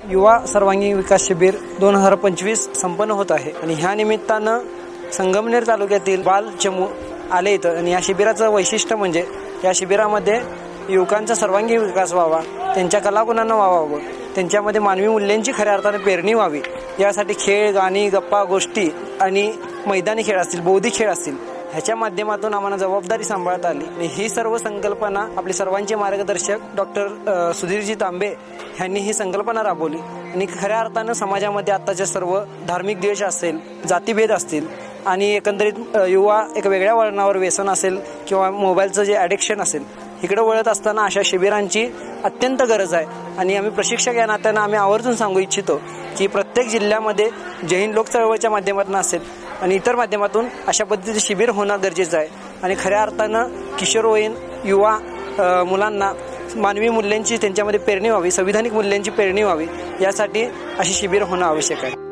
युवा सर्वांगीण विकास शिबिर 2025 संपन्न होत आहे आणि ह्या निमित्तानं संगमनेर तालुक्यातील बाल चमू आले इथं आणि या शिबिराचं वैशिष्ट्य म्हणजे या शिबिरामध्ये युवकांचा सर्वांगीण विकास व्हावा, त्यांच्या कलागुणांना व्हावं, त्यांच्यामध्ये मानवी मूल्यांची खऱ्या अर्थाने पेरणी व्हावी यासाठी खेळ, गाणी, गप्पा गोष्टी आणि मैदानी खेळ असतील, बौद्धिक खेळ असतील ह्याच्या माध्यमातून आम्हाला जबाबदारी सांभाळता आली आणि ही सर्व संकल्पना आपले सर्वांचे मार्गदर्शक डॉक्टर सुधीरजी तांबे यांनी ही संकल्पना राबवली आणि खऱ्या अर्थानं समाजामध्ये आत्ताचे सर्व धार्मिक द्वेष असेल, जातीभेद असतील आणि एकंदरीत युवा एक वेगळ्या वळणावर व्यसन असेल किंवा मोबाईलचं जे ॲडिक्शन असेल इकडे वळत असताना अशा शिबिरांची अत्यंत गरज आहे आणि आम्ही प्रशिक्षक या नात्यानं आम्ही आवर्जून सांगू इच्छितो की प्रत्येक जिल्ह्यामध्ये जय हिंद लोक चळवळीच्या माध्यमातून असेल आणि इतर माध्यमातून अशा पद्धतीचे शिबिर होणं गरजेचं आहे आणि खऱ्या अर्थानं किशोरवयीन युवा मुलांना मानवी मूल्यांची त्यांच्यामध्ये पेरणी व्हावी, संविधानिक मूल्यांची पेरणी व्हावी यासाठी अशी शिबिर होणं आवश्यक आहे.